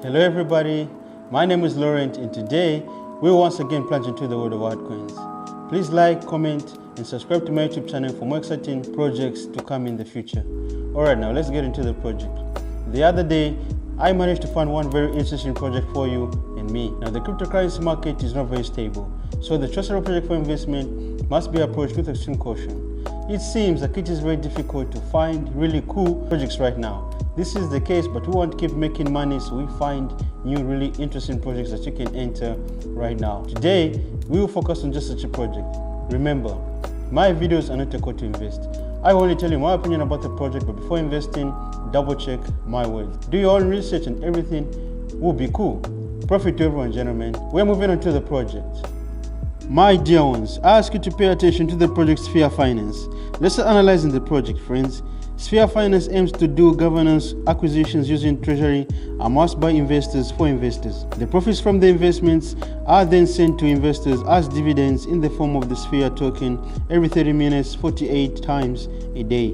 Hello everybody, my name is Laurent and today we will once again plunge into the world of altcoins. Please like, comment and subscribe to my YouTube channel for more exciting projects to come in the future. Alright, now let's get into the project. The other day, I managed to find one very interesting project for you and me. Now the cryptocurrency market is not very stable, so the choice of a project for investment must be approached with extreme caution. It seems like it is very difficult to find really cool projects right now. This is the case, but we want to keep making money, so we find new really interesting projects that you can enter right now. Today, we will focus on just such a project. Remember, my videos are not a call to invest. I will only tell you my opinion about the project, but before investing, double check my words. Do your own research and everything will be cool. Profit to everyone, gentlemen. We're moving on to the project. My dear ones, I ask you to pay attention to the project SphereFinance. Let's start analyzing the project, friends. SphereFinance aims to do governance acquisitions using treasury amassed by investors for investors. The profits from the investments are then sent to investors as dividends in the form of the Sphere token every 30 minutes, 48 times a day.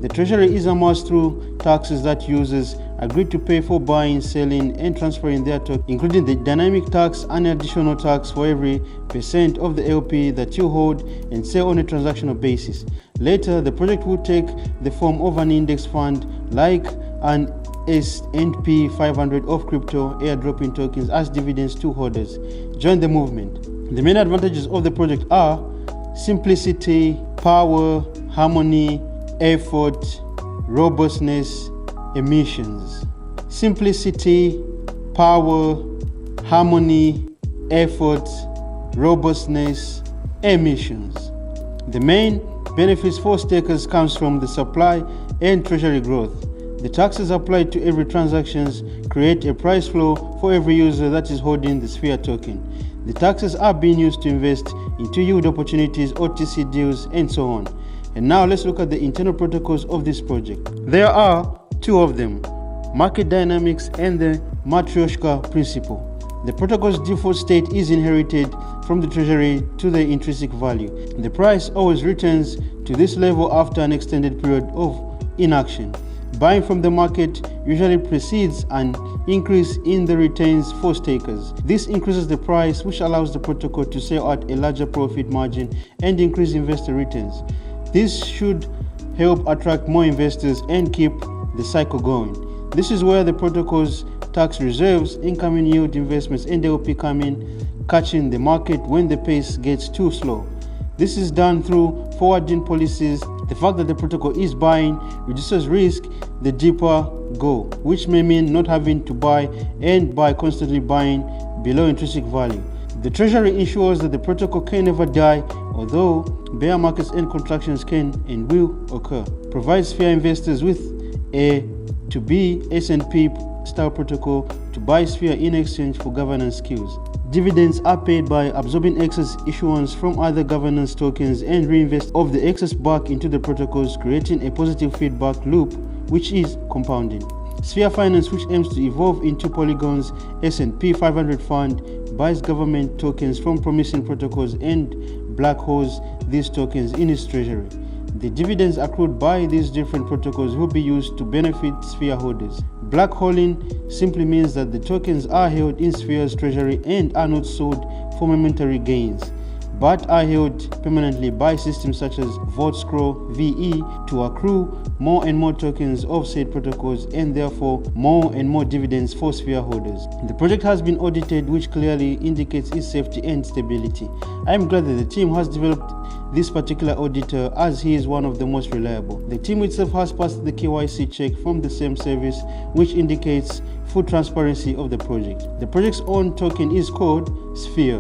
The treasury is amassed through taxes that users agree to pay for buying, selling, and transferring their token, including the dynamic tax and additional tax for every % of the LP that you hold and sell on a transactional basis. Later, the project will take the form of an index fund like an S&P 500 of crypto airdropping tokens as dividends to holders. Join the movement. The main advantages of the project are simplicity, power, harmony, effort, robustness, emissions. Simplicity, power, harmony, effort, robustness, emissions. The main benefits for stakers comes from the supply and treasury growth. The taxes applied to every transactions create a price floor for every user that is holding the Sphere token. The taxes are being used to invest into yield opportunities, OTC deals, and so on. And now let's look at the internal protocols of this project. There are two of them, market dynamics and the Matryoshka principle. The protocol's default state is inherited from the treasury to the intrinsic value. The price always returns to this level after an extended period of inaction. Buying from the market usually precedes an increase in the returns for stakers. This increases the price, which allows the protocol to sell at a larger profit margin and increase investor returns. This should help attract more investors and keep the cycle going. This is where the protocol's tax reserves, incoming yield investments, and LP come in, catching the market when the pace gets too slow. This is done through forwarding policies. The fact that the protocol is buying reduces risk the deeper go, which may mean not having to buy and by constantly buying below intrinsic value. The treasury ensures that the protocol can never die, although bear markets and contractions can and will occur. Provides Sphere investors with a to B S&P style protocol to buy Sphere in exchange for governance skills. Dividends are paid by absorbing excess issuance from other governance tokens and reinvest of the excess back into the protocols, creating a positive feedback loop which is compounding. SphereFinance, which aims to evolve into Polygon's S&P 500 fund, buys government tokens from promising protocols and black holes these tokens in its treasury. The dividends accrued by these different protocols will be used to benefit Sphere holders. Black holing simply means that the tokens are held in Sphere's treasury and are not sold for momentary gains, but are held permanently by systems such as Vote/Scroll VE to accrue more and more tokens of said protocols and therefore more and more dividends for Sphere holders. The project has been audited, which clearly indicates its safety and stability. I am glad that the team has developed this particular auditor, as he is one of the most reliable. The team itself has passed the KYC check from the same service, which indicates full transparency of the project. The project's own token is called Sphere.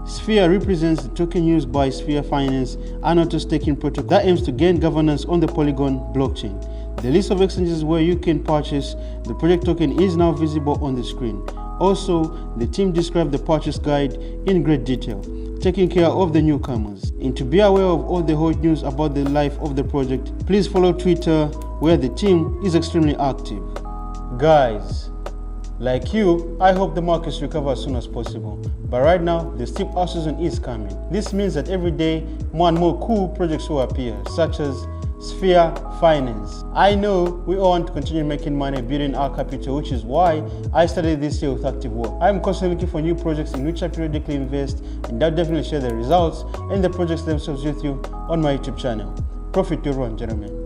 Sphere represents the token used by SphereFinance, an auto-staking protocol that aims to gain governance on the Polygon blockchain. The list of exchanges where you can purchase the project token is now visible on the screen. Also, the team described the purchase guide in great detail, taking care of the newcomers. And to be aware of all the hot news about the life of the project, please follow Twitter, where the team is extremely active. Guys, like you, I hope the markets recover as soon as possible. But right now, the steep up season is coming. This means that every day, more and more cool projects will appear, such as SphereFinance. I know we all want to continue making money building our capital, which is why I started this year with active work. I'm constantly looking for new projects in which I periodically invest, and I'll definitely share the results and the projects themselves with you on my YouTube channel. Profit to everyone, gentlemen.